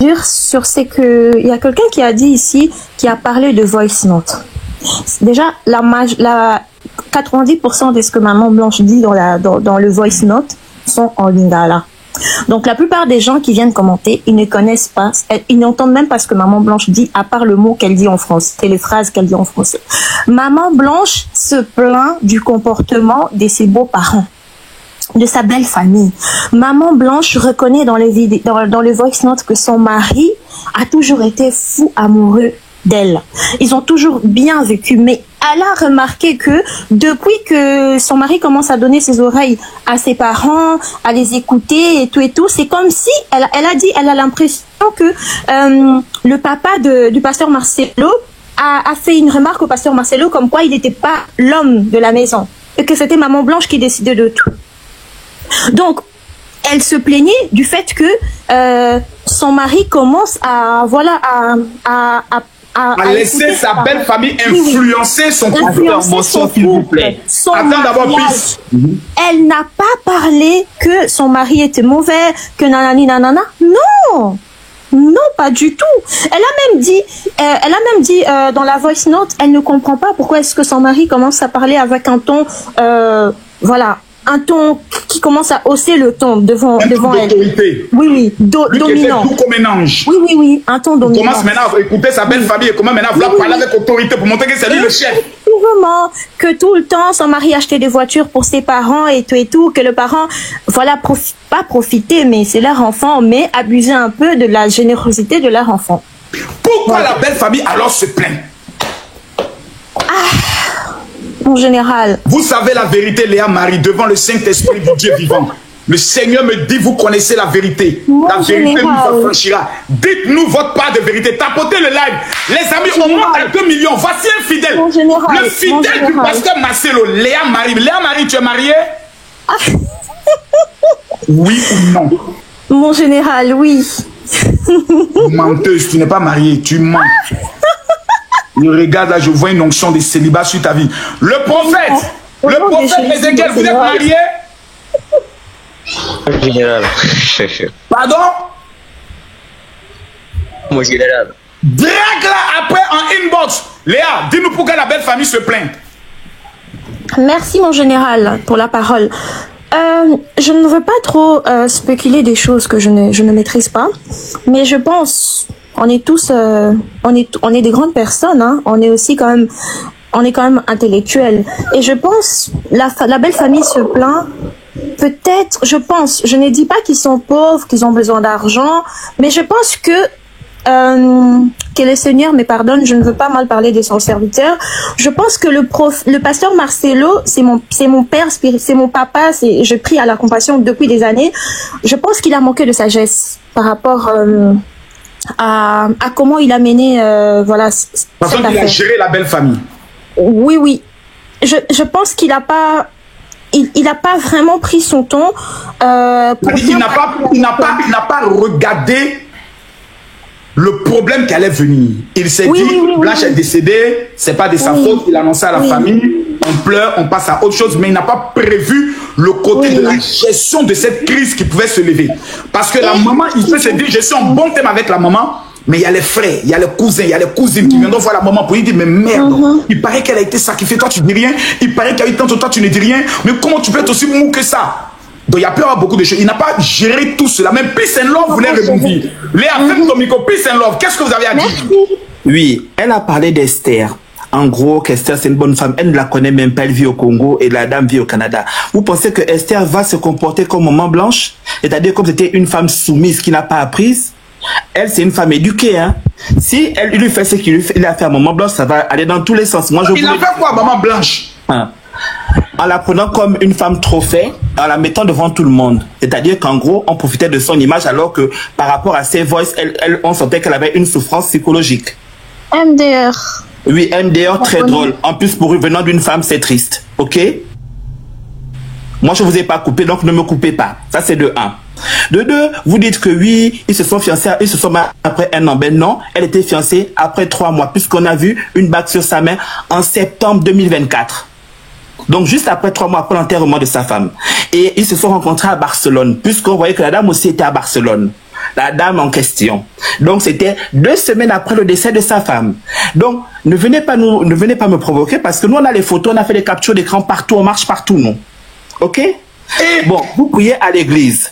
dire sur c'est que il y a quelqu'un qui a dit ici, qui a parlé de voice note. Déjà, la 90% de ce que Maman Blanche dit dans le voice note sont en lingala. Donc la plupart des gens qui viennent commenter, ils ne connaissent pas, ils n'entendent même pas ce que Maman Blanche dit, à part le mot qu'elle dit en français, et les phrases qu'elle dit en français. Maman Blanche se plaint du comportement de ses beaux-parents, de sa belle famille. Maman Blanche reconnaît dans les voice notes que son mari a toujours été fou amoureux d'elle. Ils ont toujours bien vécu, mais elle a remarqué que depuis que son mari commence à donner ses oreilles à ses parents, à les écouter et tout, c'est comme si elle a l'impression que le papa du pasteur Marcelo a fait une remarque au pasteur Marcelo comme quoi il n'était pas l'homme de la maison et que c'était Maman Blanche qui décidait de tout. Donc elle se plaignait du fait que son mari commence à laisser sa belle famille influencer son couple, s'il vous plaît. Attends d'abord, plus. Elle n'a pas parlé que son mari était mauvais, que nanani nanana. Non, non, pas du tout. Elle a même dit dans la voice note, elle ne comprend pas pourquoi est-ce que son mari commence à parler avec un ton, un ton qui commence à hausser le ton devant elle. Oui, dominant. Tout comme un ange. Oui, un ton dominant. Il commence maintenant à écouter sa belle famille et comment maintenant vouloir parler avec autorité pour montrer que c'est lui le chef. Vraiment, que tout le temps, son mari achetait des voitures pour ses parents et tout, que le parent, pas profiter, mais c'est leur enfant, mais abuser un peu de la générosité de leur enfant. Pourquoi la belle famille alors se plaint? En général. Vous savez la vérité, Léa Marie, devant le Saint-Esprit du Dieu vivant. Le Seigneur me dit, vous connaissez la vérité. La vérité nous affranchira. Dites-nous votre part de vérité. Tapotez le live. Les amis, on monte à 2 millions. Voici un fidèle. Le fidèle du pasteur Marcelo, Léa Marie. Léa Marie, tu es mariée? Oui ou non? Mon général, oui. Menteuse, tu n'es pas mariée, tu mens. Regarde là, je vois une onction de célibat sur ta vie. Le prophète Ézéchiel, vous êtes marié? Mon général. Pardon? Mon général. Drague-la après en inbox. Léa, dis-nous pourquoi la belle famille se plaint. Merci mon général pour la parole. Je ne veux pas trop spéculer des choses que je ne maîtrise pas, mais je pense, on est tous, on est des grandes personnes, hein, on est quand même intellectuels, et je pense la belle famille se plaint. Peut-être, je ne dis pas qu'ils sont pauvres, qu'ils ont besoin d'argent, mais je pense que le Seigneur me pardonne, je ne veux pas mal parler de son serviteur. Je pense que le pasteur Marcelo, c'est mon père, c'est mon papa, je prie à la compassion depuis des années. Je pense qu'il a manqué de sagesse par rapport à comment il a mené, parce qu'il a géré la belle famille. Oui. Je pense qu'il n'a pas... Il n'a pas vraiment pris son temps. Il n'a pas regardé le problème qui allait venir. Il s'est dit, Blanche est décédée, c'est pas de sa faute, il a annoncé à la famille, on pleure, on passe à autre chose, mais il n'a pas prévu le côté de la gestion de cette crise qui pouvait se lever. Parce que la maman, il peut se dire, je suis en bon thème avec la maman, mais il y a les frères, il y a les cousins, il y a les cousines qui viendront voir la maman pour lui dire, mais merde, il paraît qu'elle a été sacrifiée, toi tu dis rien, il paraît qu'il y a eu tant de toi tu ne dis rien, mais comment tu peux être aussi mou que ça? Donc il y a pu avoir beaucoup de choses. Il n'a pas géré tout cela. Même Peace and Love voulait rebondir. Léa, faites ton micro. Peace and Love, qu'est-ce que vous avez à dire? Oui, elle a parlé d'Esther. En gros, qu'Esther c'est une bonne femme. Elle ne la connaît même pas. Elle vit au Congo et la dame vit au Canada. Vous pensez que Esther va se comporter comme Maman Blanche? C'est-à-dire comme c'était une femme soumise qui n'a pas apprise? Elle, c'est une femme éduquée, hein. Si elle lui fait ce qu'il a fait à Maman Blanche, ça va aller dans tous les sens. Moi, il a fait quoi, Maman Blanche? En la prenant comme une femme trophée, en la mettant devant tout le monde. C'est-à-dire qu'en gros, on profitait de son image alors que par rapport à ses voix, on sentait qu'elle avait une souffrance psychologique. MDR. Oui, MDR, très drôle. En plus, pour venant d'une femme, c'est triste. Ok? Moi, je ne vous ai pas coupé, donc ne me coupez pas. Ça, c'est de 1. De 2, vous dites que oui, ils se sont fiancés, ils se sont mariés après 1 an. Ben non, elle était fiancée après 3 mois, puisqu'on a vu une bague sur sa main en septembre 2024. Donc, juste après 3 mois après l'enterrement de sa femme. Et ils se sont rencontrés à Barcelone, puisqu'on voyait que la dame aussi était à Barcelone. la dame en question. Donc, c'était 2 semaines après le décès de sa femme. Donc, ne venez pas me provoquer parce que nous, on a les photos, on a fait des captures d'écran partout, on marche partout, nous. OK? Et bon, vous priez à l'église.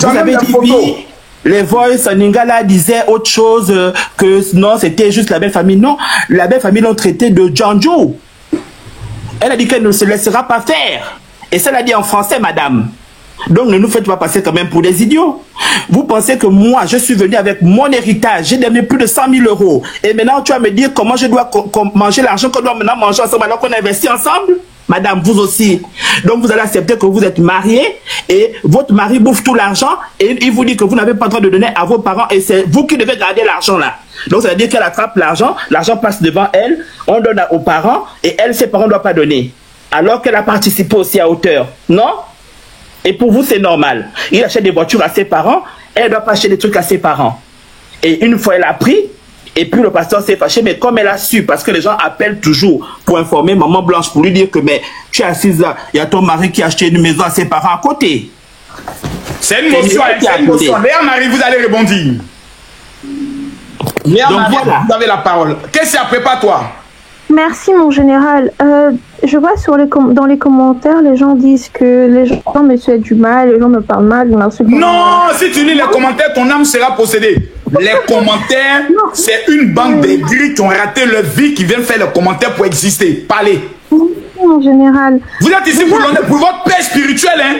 Vous avez dit oui, les voices en Lingala disaient autre chose que non, c'était juste la belle famille. Non, la belle famille l'ont traité de Djanjo. Elle a dit qu'elle ne se laissera pas faire. Et ça l'a dit en français, madame. Donc ne nous faites pas passer quand même pour des idiots. Vous pensez que moi, je suis venu avec mon héritage, j'ai donné plus de 100 000 euros. Et maintenant, tu vas me dire comment je dois manger l'argent qu'on doit maintenant manger ensemble alors qu'on investit ensemble? Madame, vous aussi. Donc vous allez accepter que vous êtes marié et votre mari bouffe tout l'argent et il vous dit que vous n'avez pas le droit de donner à vos parents et c'est vous qui devez garder l'argent là. Donc ça veut dire qu'elle attrape l'argent passe devant elle, on donne aux parents et elle, ses parents ne doivent pas donner. Alors qu'elle a participé aussi à hauteur. Non? Et pour vous, c'est normal. Il achète des voitures à ses parents, elle ne doit pas acheter des trucs à ses parents. Et une fois elle a pris, et puis le pasteur s'est fâché, mais comme elle a su, parce que les gens appellent toujours pour informer Maman Blanche, pour lui dire que mais tu es assise là, il y a ton mari qui a acheté une maison à ses parents à côté. C'est une motion, c'est une motion. Léa Marie, vous allez rebondir. Léa Marie, voilà. Vous avez la parole. Qu'est-ce que ça prépare toi? Merci mon général. Je vois dans les commentaires, les gens disent que les gens me souhaitent du mal, les gens me parlent mal. Non, si tu lis les commentaires, ton âme sera possédée. Les commentaires, c'est une bande d'aigris qui ont raté leur vie, qui viennent faire les commentaires pour exister. Parlez. Mon général. Vous êtes ici pour votre paix spirituelle, hein?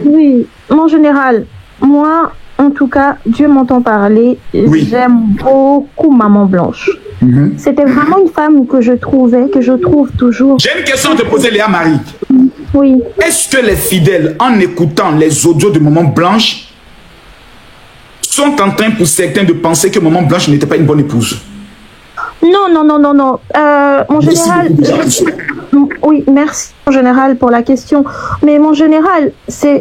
Oui. Mon général, moi, en tout cas, Dieu m'entend parler. Oui. J'aime beaucoup Maman Blanche. C'était vraiment une femme que je trouve toujours. J'ai une question à te poser, Léa Marie. Oui. Est-ce que les fidèles, en écoutant les audios de Maman Blanche, sont en train pour certains de penser que Maman Blanche n'était pas une bonne épouse? Non. Mon général, oui, merci mon général pour la question. Mais mon général,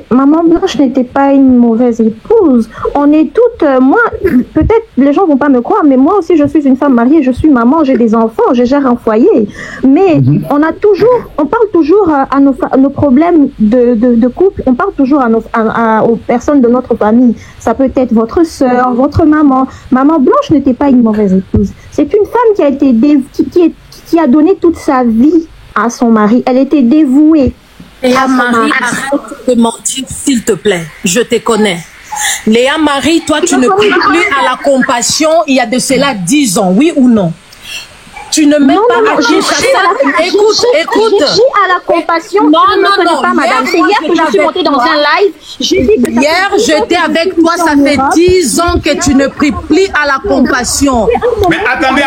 Maman Blanche n'était pas une mauvaise épouse. On est toutes, moi, peut-être les gens vont pas me croire, mais moi aussi je suis une femme mariée, je suis maman, j'ai des enfants, je gère un foyer. Mais on parle toujours à nos problèmes de couple, on parle toujours aux personnes de notre famille. Ça peut être votre soeur, votre maman. Maman Blanche n'était pas une mauvaise épouse. C'est une femme qui a été qui a donné toute sa vie à son mari. Elle était dévouée. Léa Marie, arrête de mentir, s'il te plaît. Je te connais. Léa Marie, toi, tu ne pries plus à la compassion il y a de cela 10 ans, oui ou non? Tu ne mets pas à Kinshasa. Écoute. J'ai dit à la compassion. Non, pas, madame. C'est hier que je suis montée dans un live. Hier, j'étais avec toi. Ça fait 10 ans que tu ne pries plus à la compassion. Mais attendez.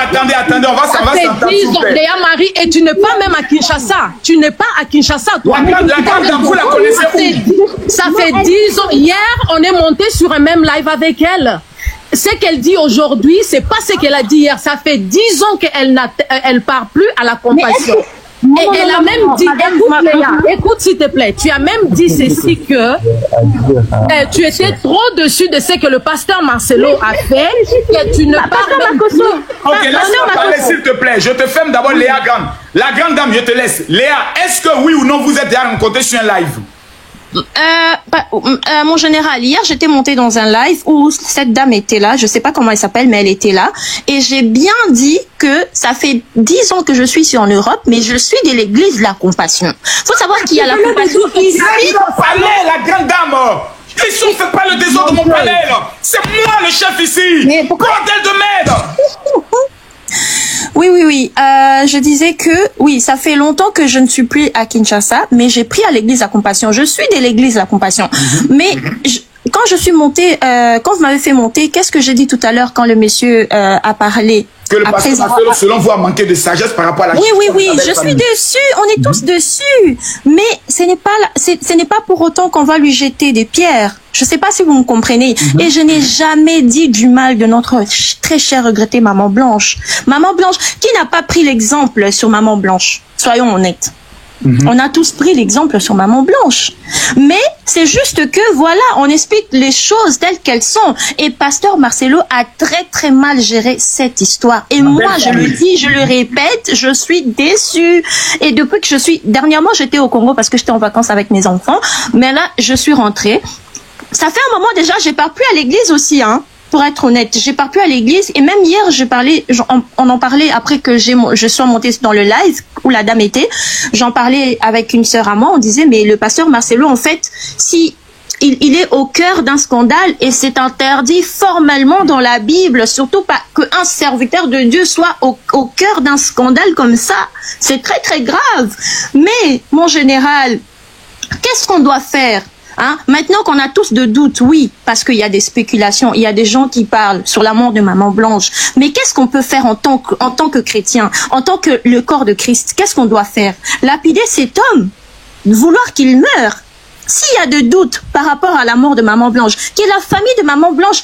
On va s'entendre. Ça fait 10 ans, Léa Marie, et tu n'es pas même à Kinshasa. Tu n'es pas à Kinshasa, toi. La dame, vous la connaissez où? Ça fait 10 ans. Hier, on est monté sur un même live avec elle. Ce qu'elle dit aujourd'hui, c'est pas ce qu'elle a dit hier. Ça fait 10 ans qu'elle parle plus à la compassion. Et elle a même dit, écoute s'il te plaît, tu as même dit ceci que tu étais trop dessus de ce que le pasteur Marcelo a fait, que tu ne parles plus. Ok, laisse-moi parler s'il te plaît. Je te ferme d'abord Léa Grande. La grande dame, je te laisse. Léa, est-ce que oui ou non vous êtes déjà rencontrés sur un live? Mon général, hier j'étais montée dans un live où cette dame était là, je sais pas comment elle s'appelle, mais elle était là, et j'ai bien dit que ça fait 10 ans que je suis en Europe, mais je suis de l'église de la compassion. Faut savoir qu'il y a la compassion ici. La grande dame, ici on fait pas le désordre de mon palais, c'est moi le chef ici. Mais pourquoi bordel de merde? Oui. Je disais que, oui, ça fait longtemps que je ne suis plus à Kinshasa, mais j'ai pris à l'église La Compassion. Je suis de l'église La Compassion. Mais quand je suis montée, quand vous m'avez fait monter, qu'est-ce que j'ai dit tout à l'heure quand le monsieur a parlé? Que le pasteur, selon vous, a manqué de sagesse par rapport à la Oui, je suis dessus, on est tous dessus. Mais ce n'est pas pour autant qu'on va lui jeter des pierres. Je ne sais pas si vous me comprenez. Et je n'ai jamais dit du mal de notre très chère regrettée Maman Blanche. Maman Blanche, qui n'a pas pris l'exemple sur Maman Blanche? Soyons honnêtes. On a tous pris l'exemple sur Maman Blanche. Mais c'est juste que, voilà, on explique les choses telles qu'elles sont. Et pasteur Marcelo a très mal géré cette histoire. Et moi, je le dis, je le répète, je suis déçue. Et dernièrement, j'étais au Congo parce que j'étais en vacances avec mes enfants. Mais là, je suis rentrée. ça fait un moment déjà, je pars plus à l'église aussi, hein. Pour être honnête, je pars plus à l'église. Et même hier, on en parlait après que je sois montée dans le live où la dame était. J'en parlais avec une sœur à moi. On disait, mais le pasteur Marcelo, en fait, si il est au cœur d'un scandale et c'est interdit formellement dans la Bible, surtout pas qu'un serviteur de Dieu soit au cœur d'un scandale comme ça. C'est très très grave. Mais mon général, qu'est-ce qu'on doit faire? Hein? Maintenant qu'on a tous de doutes, oui, parce qu'il y a des spéculations, il y a des gens qui parlent sur la mort de Maman Blanche. Mais qu'est-ce qu'on peut faire en tant que chrétien, en tant que le corps de Christ? Qu'est-ce qu'on doit faire? Lapider cet homme, vouloir qu'il meure. S'il y a de doutes par rapport à la mort de Maman Blanche, que la famille de Maman Blanche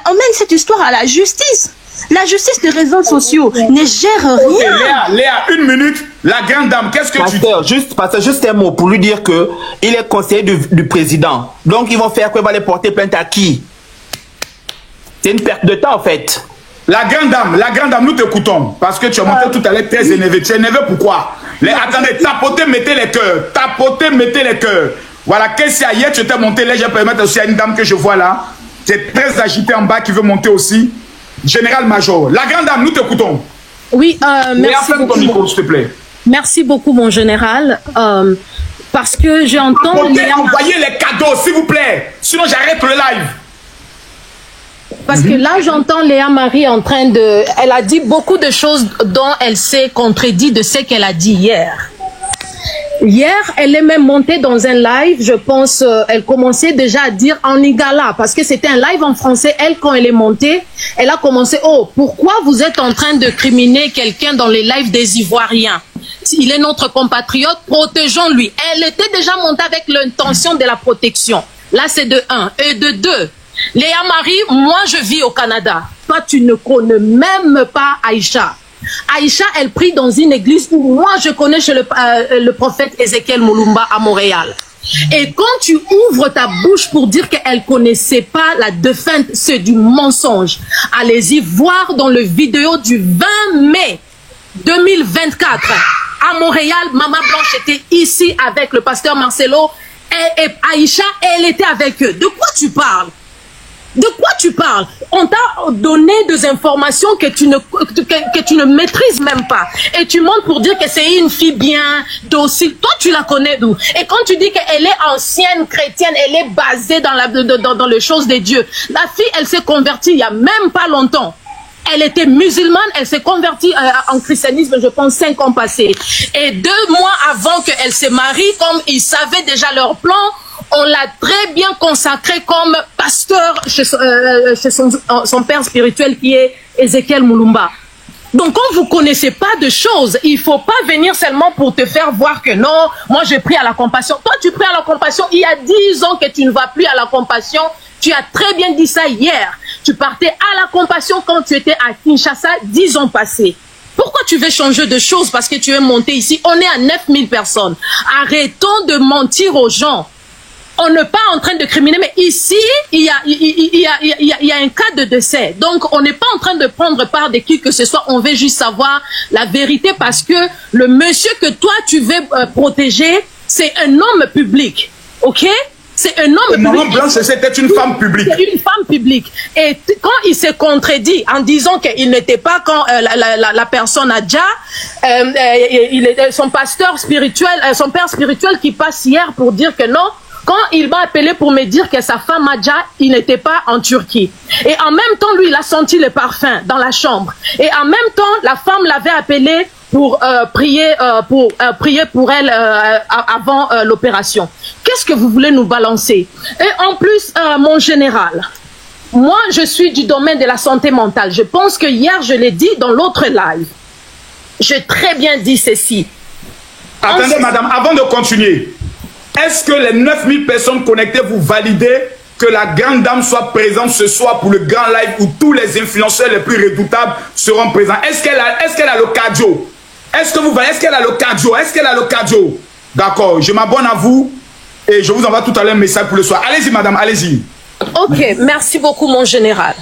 emmène cette histoire à la justice. La justice des réseaux sociaux ne gère rien. Léa, une minute. La grande dame, qu'est-ce que tu dis? Pasteur, juste un mot pour lui dire que il est conseiller du président. Donc ils vont faire quoi? Ils vont aller porter plainte à qui? C'est une perte de temps en fait. La grande dame, nous t'écoutons. Parce que tu as monté tout à l'heure très énervé. Tu es énervé pourquoi? Attendez, tapotez, mettez les cœurs. Tapotez, mettez les cœurs. Voilà, qu'est-ce qu'il y a? Hier, tu t'es monté là, je vais permettre aussi à une dame que je vois là. Tu es très agitée en bas qui veut monter aussi. Général-major. La grande dame, nous t'écoutons. Oui, merci beaucoup. Ton micro, s'il te plaît. Merci beaucoup, mon général. Parce que j'entends... Envoyez les cadeaux, s'il vous plaît. Sinon, j'arrête le live. Parce que là, j'entends Léa Marie en train de... Elle a dit beaucoup de choses dont elle s'est contredit de ce qu'elle a dit hier. Hier, elle est même montée dans un live, je pense, elle commençait déjà à dire en Lingala, parce que c'était un live en français. Elle, quand elle est montée, elle a commencé, oh, pourquoi vous êtes en train de criminer quelqu'un dans les lives des Ivoiriens? Il est notre compatriote, protégeons-lui. Elle était déjà montée avec l'intention de la protection. Là, c'est de 1. Et de 2, Léa Marie, moi, je vis au Canada. Toi, tu ne connais même pas Aïcha. Aïcha, elle prie dans une église où moi je connais chez le prophète Ézéchiel Moulumba à Montréal. Et quand tu ouvres ta bouche pour dire qu'elle connaissait pas la défunte, c'est du mensonge. Allez-y voir dans le vidéo du 20 mai 2024 à Montréal. Maman Blanche était ici avec le pasteur Marcelo et Aïcha, elle était avec eux. De quoi tu parles? De quoi tu parles? On t'a donné des informations que tu ne maîtrises même pas. Et tu montes pour dire que c'est une fille bien, docile. Toi, tu la connais d'où? Et quand tu dis qu'elle est ancienne chrétienne, elle est basée dans les choses de Dieu. La fille, elle s'est convertie il n'y a même pas longtemps. Elle était musulmane, elle s'est convertie en christianisme, je pense, 5 ans passés. Et 2 mois avant qu'elle se marie, comme ils savaient déjà leur plan, on l'a très bien consacré comme pasteur chez son père spirituel qui est Ézéchiel Moulumba. Donc, quand vous ne connaissez pas de choses, il ne faut pas venir seulement pour te faire voir que non, moi j'ai pris à la compassion. Toi, tu pries à la compassion, il y a 10 ans que tu ne vas plus à la compassion. Tu as très bien dit ça hier. Tu partais à la compassion quand tu étais à Kinshasa 10 ans passés. Pourquoi tu veux changer de choses parce que tu veux monter ici? On est à 9000 personnes. Arrêtons de mentir aux gens. On n'est pas en train de criminer, mais ici, il y a un cas de décès. Donc, on n'est pas en train de prendre part de qui que ce soit. On veut juste savoir la vérité parce que le monsieur que toi, tu veux protéger, c'est un homme public. OK? C'est un homme public. Maman Blanche, c'était une femme publique. C'est une femme publique. Et quand il s'est contredit en disant qu'il n'était pas quand la personne a déjà, il est son pasteur spirituel, son père spirituel qui passe hier pour dire que non, quand il m'a appelé pour me dire que sa femme Adja, il n'était pas en Turquie. Et en même temps, lui, il a senti le parfum dans la chambre. Et en même temps, la femme l'avait appelé pour prier pour elle avant l'opération. Qu'est-ce que vous voulez nous balancer? Et en plus, mon général, moi, je suis du domaine de la santé mentale. Je pense que hier, je l'ai dit dans l'autre live. J'ai très bien dit ceci. Attendez, madame, avant de continuer, est-ce que les 9000 personnes connectées, vous validez que la grande dame soit présente ce soir pour le grand live où tous les influenceurs les plus redoutables seront présents? Est-ce qu'elle a le cardio? Est-ce que vous voyez? Est-ce qu'elle a le cardio? Est-ce qu'elle a le cardio? D'accord, je m'abonne à vous et je vous envoie tout à l'heure un message pour le soir. Allez-y, madame, allez-y. Ok, merci beaucoup, mon général.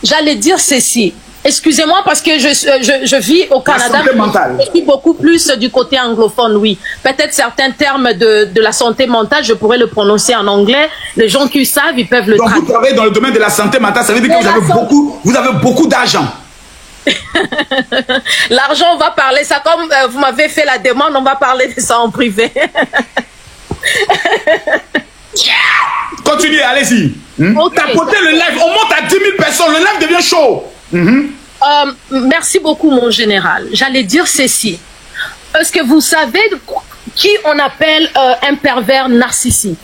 J'allais dire ceci. Excusez-moi parce que je vis au Canada. La santé mentale. Je suis beaucoup plus du côté anglophone, oui. Peut-être certains termes de la santé mentale, je pourrais le prononcer en anglais. Les gens qui savent, ils peuvent le traduire. Donc vous travaillez dans le domaine de la santé mentale, ça veut dire que vous avez beaucoup d'argent. L'argent, on va parler ça comme vous m'avez fait la demande, on va parler de ça en privé. Continuez, allez-y. Okay. Tapotez le live, on monte à 10 000 personnes, le live devient chaud. Merci beaucoup, mon général. J'allais dire ceci. Est-ce que vous savez qui on appelle un pervers narcissique?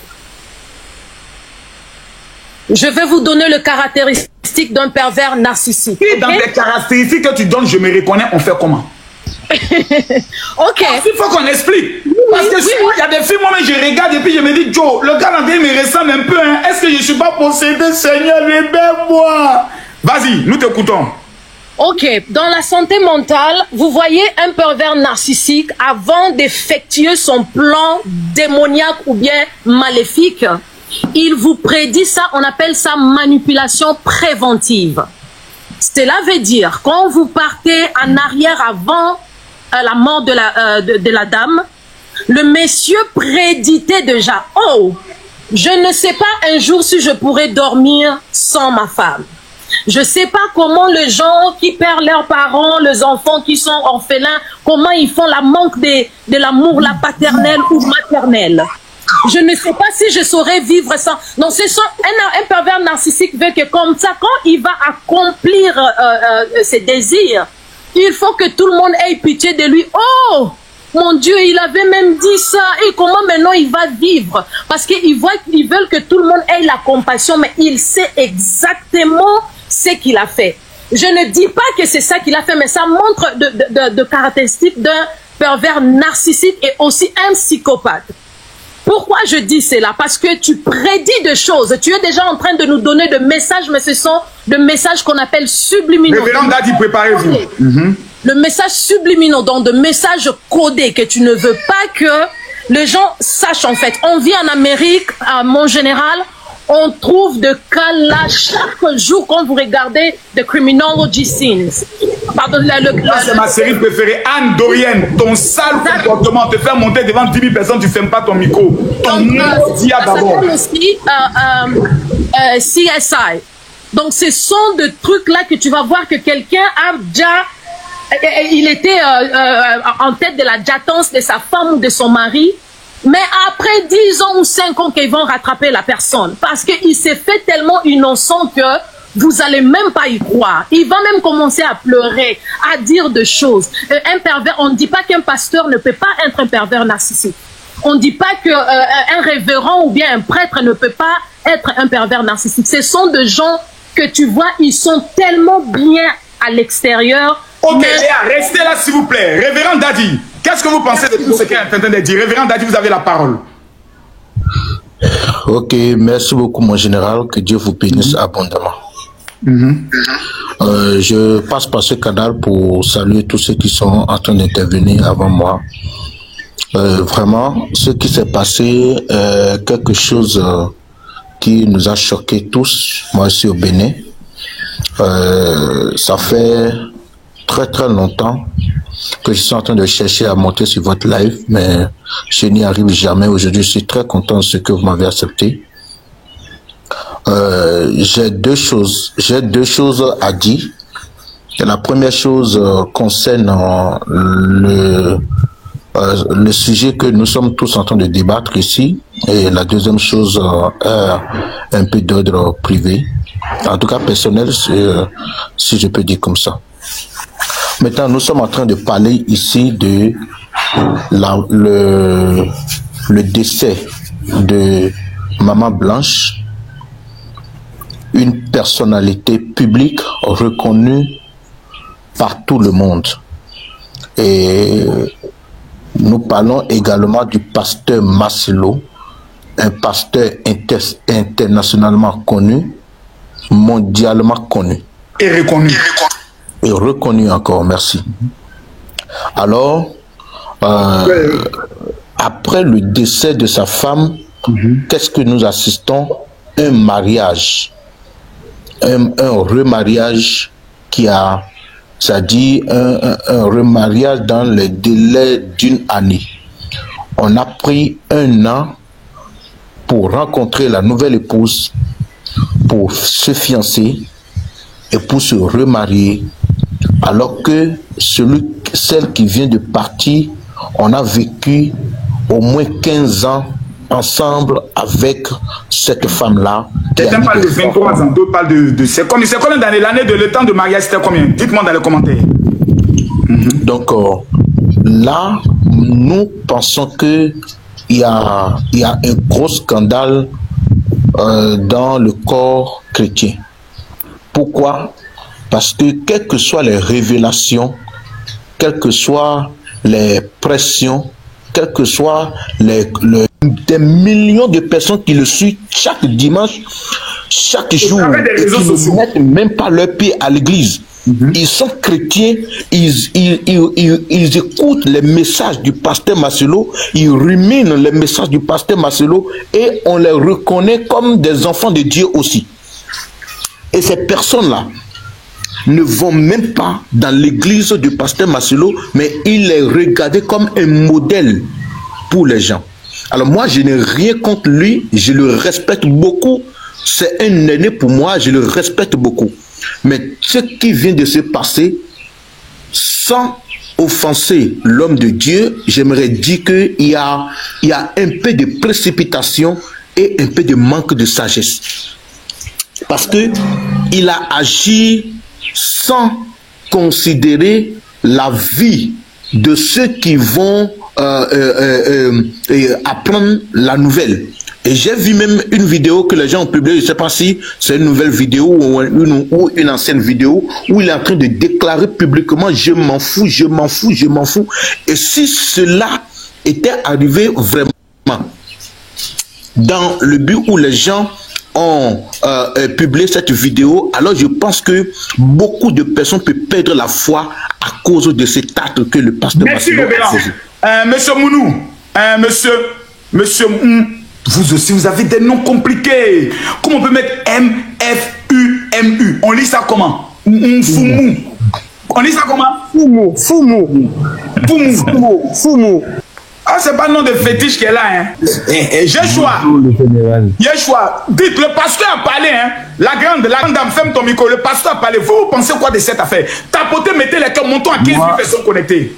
Je vais vous donner le caractéristique d'un pervers narcissique. Et dans les caractéristiques que tu donnes, je me reconnais, on fait comment? Ok. Il faut qu'on explique. Parce que souvent, il y a des films, moi, je regarde et puis je me dis, Joe, le calendrier me ressemble un peu. Hein. Est-ce que je ne suis pas possédé, Seigneur, libère-moi? Vas-y, nous t'écoutons. Ok, dans la santé mentale, vous voyez un pervers narcissique, avant d'effectuer son plan démoniaque ou bien maléfique, il vous prédit ça, on appelle ça manipulation préventive. Cela veut dire, quand vous partez en arrière avant la mort de la dame, le monsieur prédisait déjà, oh, je ne sais pas un jour si je pourrais dormir sans ma femme. Je ne sais pas comment les gens qui perdent leurs parents, les enfants qui sont orphelins, comment ils font la manque de l'amour, la paternelle ou maternelle. Je ne sais pas si je saurais vivre sans. Donc, un pervers narcissique veut que comme ça, quand il va accomplir ses désirs, il faut que tout le monde ait pitié de lui. Oh, mon Dieu, il avait même dit ça. Et comment maintenant il va vivre? Parce qu'ils veulent que tout le monde ait la compassion, mais il sait exactement ce qu'il a fait. Je ne dis pas que c'est ça qu'il a fait, mais ça montre de caractéristiques d'un pervers narcissique et aussi un psychopathe. Pourquoi je dis cela? Parce que tu prédis des choses. Tu es déjà en train de nous donner des messages, mais ce sont des messages qu'on appelle subliminaux. Révérend Dadi, préparez-vous. Le message subliminaux, donc de messages codés que tu ne veux pas que les gens sachent en fait. On vit en Amérique, mon général, on trouve de cas là chaque jour quand vous regardez The Criminology Scenes. Pardon, c'est ma série préférée, Anne Dorienne. Ton sale comportement te fait monter devant 10 000 personnes, tu ne fermes pas ton micro. Ton dia d'abord. aussi CSI. Donc ce sont des trucs là que tu vas voir que quelqu'un a déjà... Il était en tête de la jatance de sa femme ou de son mari. Mais après 10 ans ou 5 ans qu'ils vont rattraper la personne. Parce qu'il s'est fait tellement innocent que vous n'allez même pas y croire. Il va même commencer à pleurer, à dire des choses. Un pervers, on ne dit pas qu'un pasteur ne peut pas être un pervers narcissique. On ne dit pas qu'un révérend ou bien un prêtre ne peut pas être un pervers narcissique. Ce sont des gens que tu vois, ils sont tellement bien à l'extérieur. Ok, Léa, restez là s'il vous plaît. Révérend Dadi, qu'est-ce que vous pensez de tout ce qu'elle est en train de dire? Révérend Dadi, vous avez la parole. Ok, merci beaucoup mon général, que Dieu vous bénisse abondamment. Je passe par ce canal pour saluer tous ceux qui sont en train d'intervenir avant moi. Vraiment, ce qui s'est passé, quelque chose qui nous a choqués tous, moi aussi au Bénin. Ça fait très longtemps que je suis en train de chercher à monter sur votre live, mais je n'y arrive jamais. Aujourd'hui, je suis très content de ce que vous m'avez accepté. J'ai deux choses à dire. Et la première chose concerne le sujet que nous sommes tous en train de débattre ici. Et la deuxième chose est un peu d'ordre privé. En tout cas personnel, si je peux dire comme ça. Maintenant, nous sommes en train de parler ici de le décès de Maman Blanche, une personnalité publique reconnue par tout le monde. Et nous parlons également du pasteur Maslow, un pasteur internationalement connu, mondialement connu. Et reconnu. Et reconnu encore, merci. Alors, après le décès de sa femme, qu'est-ce que nous assistons? Un mariage, un remariage qui a, ça dit, un remariage dans le délai d'une année. On a pris 1 an pour rencontrer la nouvelle épouse, pour se fiancer et pour se remarier, alors que celle qui vient de partir, on a vécu au moins 15 ans ensemble avec cette femme-là. Certains parlent de 23 ans, d'autres parlent de... C'est combien d'années? L'année de le temps de mariage, c'était combien? Dites-moi dans les commentaires. Donc là, nous pensons que il y a un gros scandale dans le corps chrétien. Pourquoi? Parce que quelles que soient les révélations, quelles que soient les pressions, quelles que soient des millions de personnes qui le suivent chaque dimanche, chaque jour, et qui ne mettent même pas leur pied à l'église. Ils sont chrétiens, ils écoutent les messages du pasteur Marcelo, ils ruminent les messages du pasteur Marcelo et on les reconnaît comme des enfants de Dieu aussi. Et ces personnes-là ne vont même pas dans l'église du pasteur Marcelo, mais ils les regardent comme un modèle pour les gens. Alors moi, je n'ai rien contre lui, je le respecte beaucoup. C'est un aîné pour moi, je le respecte beaucoup. Mais ce qui vient de se passer, sans offenser l'homme de Dieu, j'aimerais dire qu'il y a un peu de précipitation et un peu de manque de sagesse. Parce que il a agi sans considérer la vie de ceux qui vont apprendre la nouvelle. Et j'ai vu même une vidéo que les gens ont publiée, je ne sais pas si c'est une nouvelle vidéo ou une ancienne vidéo, où il est en train de déclarer publiquement « je m'en fous, je m'en fous, je m'en fous ». Et si cela était arrivé vraiment dans le but où les gens ont publié cette vidéo, alors je pense que beaucoup de personnes peuvent perdre la foi à cause de cet acte que le pasteur Marcelo a fait. Monsieur Mounou, monsieur vous aussi, vous avez des noms compliqués. Comment on peut mettre M-F-U-M-U? On lit ça comment? Foumou. On lit ça comment? Foumou. Ah, c'est pas le nom de fétiche qui est là, hein. Yeshua. Dites, le pasteur a parlé, hein. La grande dame, ferme ton micro. Le pasteur a parlé. Vous pensez quoi de cette affaire? Tapotez, mettez les cœurs, montons à 15 000 personnes connectées.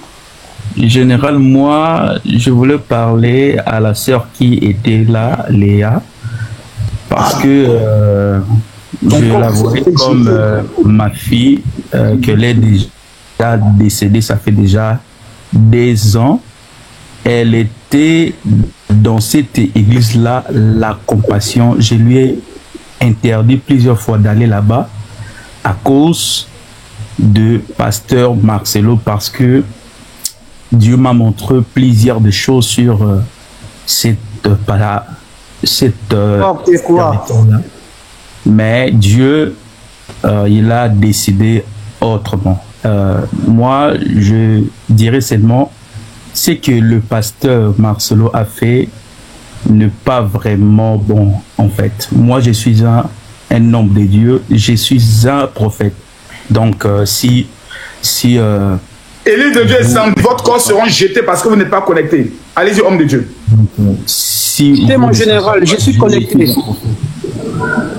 En général, moi, je voulais parler à la sœur qui était là, Léa, parce que je la voyais comme ma fille, qu'elle est déjà décédée, ça fait déjà des ans. Elle était dans cette église-là, la Compassion. Je lui ai interdit plusieurs fois d'aller là-bas à cause de pasteur Marcelo, parce que Dieu m'a montré plusieurs de choses sur cette mais Dieu, il a décidé autrement. Moi, je dirais seulement, ce que le pasteur Marcelo a fait n'est pas vraiment bon, en fait. Moi, je suis un homme de Dieu, je suis un prophète. Donc, si Élie de Dieu et sans votre corps seront jetés parce que vous n'êtes pas connecté. Allez-y, homme de Dieu. Si mon général, je suis connecté.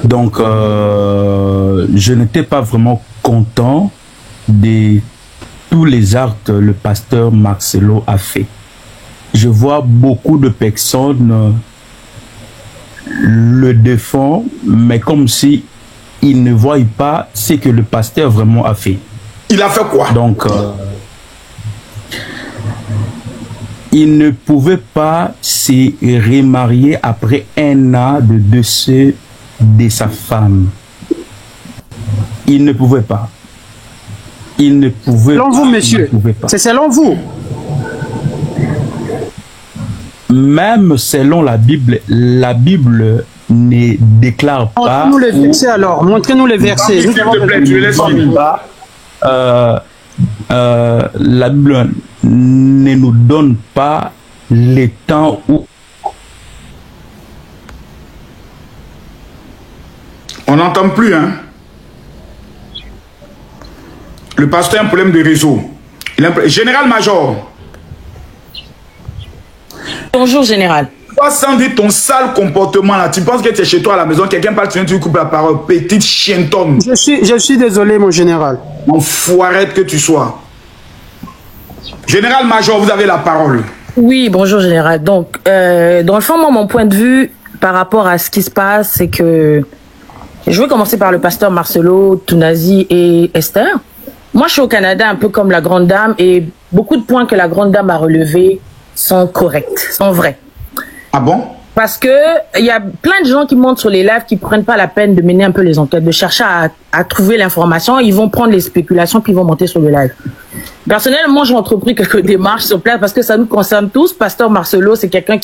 Donc, je n'étais pas vraiment content de tous les actes que le pasteur Marcelo a fait. Je vois beaucoup de personnes le défendent, mais comme si ils ne voient pas ce que le pasteur vraiment a fait. Il a fait quoi? Donc, il ne pouvait pas se remarier après 1 an de décès de sa femme. Il ne pouvait pas. Il ne pouvait pas. Selon vous, monsieur, c'est selon vous. Même selon la Bible ne déclare pas. Montrez-nous les versets alors. Montrez-nous les versets. S'il te plaît, tu laisses finir. La Bible ne nous donne pas le temps où on n'entend plus, hein. Le pasteur a un problème de réseau. Général-major. Bonjour, général. Toi, sans dire ton sale comportement là, tu penses que tu es chez toi à la maison, quelqu'un parle, tu coupes la parole, petite chientonne. Je suis désolé, mon général. Enfoirette que tu sois. Général-major, vous avez la parole. Oui, bonjour, général. Donc, dans le fond, moi, mon point de vue par rapport à ce qui se passe, c'est que je vais commencer par le pasteur Marcelo, Tounazi et Esther. Moi, je suis au Canada un peu comme la grande dame et beaucoup de points que la grande dame a relevés sont corrects, sont vrais. Ah bon? Parce que il y a plein de gens qui montent sur les lives qui prennent pas la peine de mener un peu les enquêtes, de chercher à trouver l'information. Ils vont prendre les spéculations puis ils vont monter sur le live. Personnellement, j'ai entrepris quelques démarches sur place parce que ça nous concerne tous. Pasteur Marcelo, c'est quelqu'un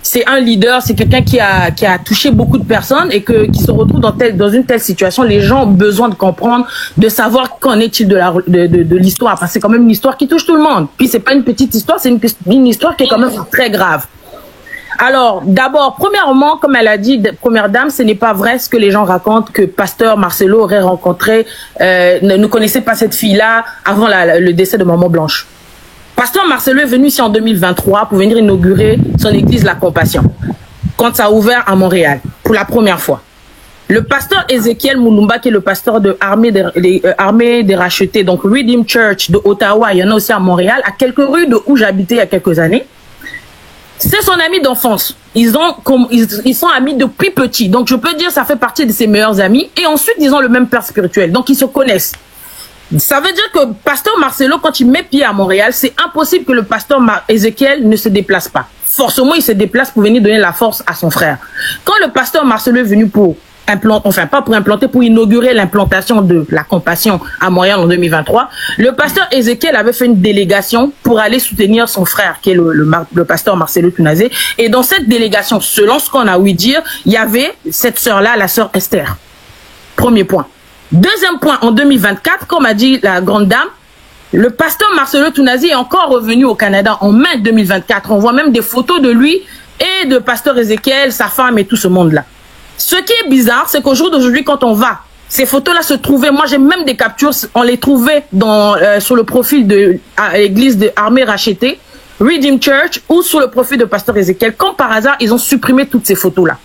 c'est un leader, c'est quelqu'un qui a touché beaucoup de personnes et qui se retrouve dans une telle situation. Les gens ont besoin de comprendre, de savoir qu'en est-il de l'histoire. Parce que c'est quand même une histoire qui touche tout le monde. Puis c'est pas une petite histoire, c'est une histoire qui est quand même très grave. Alors, d'abord, premièrement, comme elle a dit, première dame, ce n'est pas vrai ce que les gens racontent que pasteur Marcelo aurait rencontré, ne connaissait pas cette fille-là avant le décès de Maman Blanche. Pasteur Marcelo est venu ici en 2023 pour venir inaugurer son église La Compassion, quand ça a ouvert à Montréal, pour la première fois. Le pasteur Ézéchiel Moulumba, qui est le pasteur de Armée des Rachetés, donc Redeemed Church de Ottawa, il y en a aussi à Montréal, à quelques rues de où j'habitais il y a quelques années. C'est son ami d'enfance. Ils sont amis depuis petit. Donc je peux dire ça fait partie de ses meilleurs amis. Et ensuite, ils ont le même père spirituel. Donc ils se connaissent. Ça veut dire que pasteur Marcelo, quand il met pied à Montréal, c'est impossible que le pasteur Ézéchiel ne se déplace pas. Forcément, il se déplace pour venir donner la force à son frère. Quand le pasteur Marcelo est venu pour inaugurer l'implantation de La Compassion à Montréal en 2023, le pasteur Ézéchiel avait fait une délégation pour aller soutenir son frère, qui est le pasteur Marcelo Tounazi. Et dans cette délégation, selon ce qu'on a ouï dire, il y avait cette sœur-là, la sœur Esther. Premier point. Deuxième point, en 2024, comme a dit la grande dame, le pasteur Marcelo Tounazi est encore revenu au Canada en mai 2024. On voit même des photos de lui et de pasteur Ézéchiel, sa femme et tout ce monde-là. Ce qui est bizarre, c'est qu'au jour d'aujourd'hui, quand on va, ces photos-là se trouvaient, moi j'ai même des captures, on les trouvait sur le profil de l'église de Armée Rachetée, Redeemed Church, ou sur le profil de pasteur Ézéchiel. Comme par hasard, ils ont supprimé toutes ces photos-là.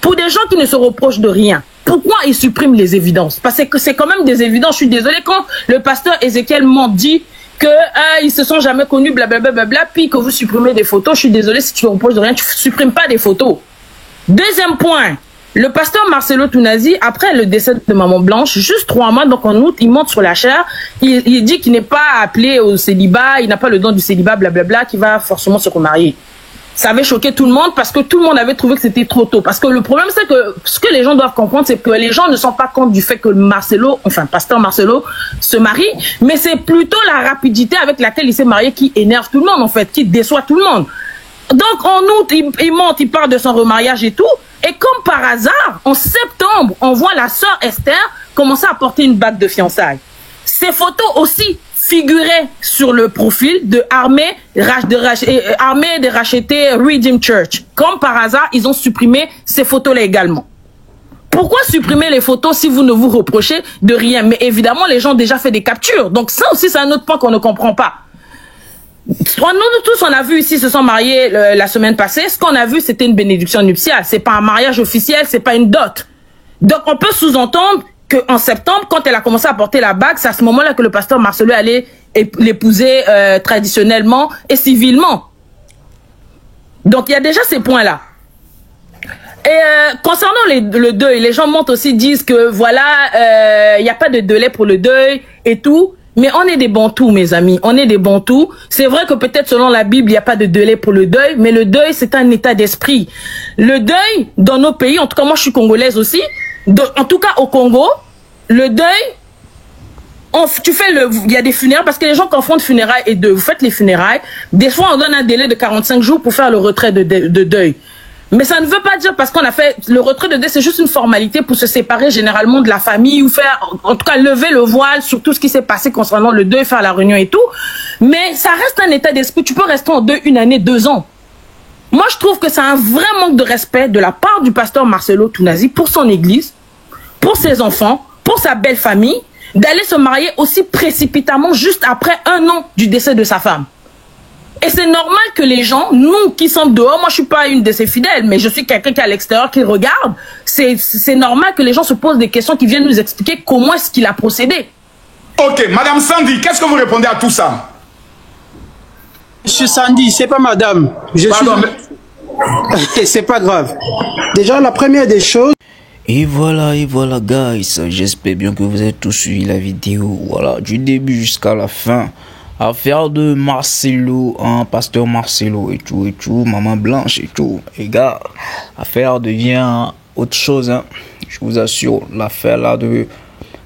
Pour des gens qui ne se reprochent de rien, pourquoi ils suppriment les évidences? Parce que c'est quand même des évidences. Je suis désolée, quand le pasteur Ézéchiel m'en dit que ils se sont jamais connus, blablabla, puis que vous supprimez des photos, je suis désolée, si tu te reproches de rien, tu supprimes pas des photos. Deuxième point, le pasteur Marcelo Tounazi, après le décès de Maman Blanche, juste 3 mois, donc en août, il monte sur la chaire, il dit qu'il n'est pas appelé au célibat, il n'a pas le don du célibat, blablabla, qu'il va forcément se remarier. Ça avait choqué tout le monde parce que tout le monde avait trouvé que c'était trop tôt. Parce que le problème, c'est que ce que les gens doivent comprendre, c'est que les gens ne sont pas compte du fait que pasteur Marcelo se marie, mais c'est plutôt la rapidité avec laquelle il s'est marié qui énerve tout le monde, en fait, qui déçoit tout le monde. Donc, en août, il monte, il parle de son remariage et tout. Et comme par hasard, en septembre, on voit la sœur Esther commencer à porter une bague de fiançailles. Ces photos aussi figuraient sur le profil de Armée des Rachetés Redeemed Church. Comme par hasard, ils ont supprimé ces photos-là également. Pourquoi supprimer les photos si vous ne vous reprochez de rien? Mais évidemment, les gens ont déjà fait des captures. Donc ça aussi, c'est un autre point qu'on ne comprend pas. Nous tous, on a vu ici, se sont mariés la semaine passée. Ce qu'on a vu, c'était une bénédiction nuptiale. C'est pas un mariage officiel, c'est pas une dot. Donc, on peut sous-entendre qu'en septembre, quand elle a commencé à porter la bague, c'est à ce moment-là que le pasteur Marcelo allait l'épouser traditionnellement et civilement. Donc, il y a déjà ces points-là. Et concernant le deuil, les gens montent aussi, disent que voilà, il n'y a pas de délai pour le deuil et tout. Mais on est des Bantous, mes amis. On est des Bantous. C'est vrai que peut-être selon la Bible, il n'y a pas de délai pour le deuil, mais le deuil, c'est un état d'esprit. Le deuil, dans nos pays, en tout cas moi je suis congolaise aussi, en tout cas au Congo, le deuil, il y a des funérailles, parce que les gens confondent funérailles et deuil. Vous faites les funérailles, des fois on donne un délai de 45 jours pour faire le retrait de deuil. Mais ça ne veut pas dire, parce qu'on a fait le retrait de deuil, c'est juste une formalité pour se séparer généralement de la famille ou faire, en tout cas, lever le voile sur tout ce qui s'est passé concernant le deuil, faire la réunion et tout. Mais ça reste un état d'esprit. Tu peux rester en deuil 1 année, 2 ans. Moi, je trouve que c'est un vrai manque de respect de la part du pasteur Marcelo Tounazi pour son église, pour ses enfants, pour sa belle famille. d'aller se marier aussi précipitamment juste après 1 an du décès de sa femme. Et c'est normal que les gens, nous qui sommes dehors, moi je suis pas une de ses fidèles, mais je suis quelqu'un qui est à l'extérieur, qui regarde, c'est normal que les gens se posent des questions, qui viennent nous expliquer comment est-ce qu'il a procédé. Ok, Madame Sandy, qu'est-ce que vous répondez à tout ça? Monsieur Sandy, c'est pas madame. C'est pas grave. Déjà, la première des choses... Et voilà, guys, j'espère bien que vous avez tous suivi la vidéo, voilà, du début jusqu'à la fin. Affaire de Marcelo, hein, pasteur Marcelo et tout, maman Blanche et tout. Et gars, l'affaire devient autre chose, hein. Je vous assure, l'affaire là de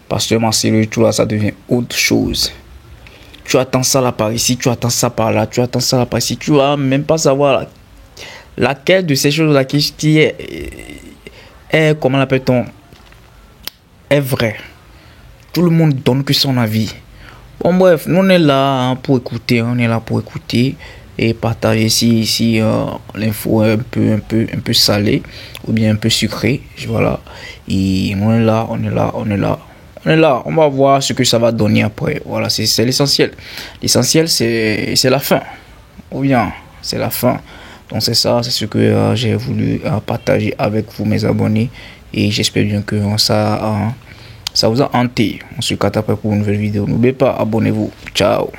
pasteur Marcelo et tout là, ça devient autre chose. Tu attends ça là par ici, tu attends ça par là, tu attends ça là par ici, tu vas même pas savoir laquelle de ces choses là qui est comment l'appelle-t-on, est vrai. Tout le monde donne que son avis. Bon bref, nous on est là hein, pour écouter, et partager si l'info est un peu salée ou bien un peu sucrée, voilà. Et on est là, on va voir ce que ça va donner après. Voilà, c'est l'essentiel. L'essentiel c'est la fin. Ou bien c'est la fin. Donc c'est ça, c'est ce que j'ai voulu partager avec vous mes abonnés, et j'espère bien que ça vous a hanté. On se capte après pour une nouvelle vidéo. N'oubliez pas, abonnez-vous. Ciao.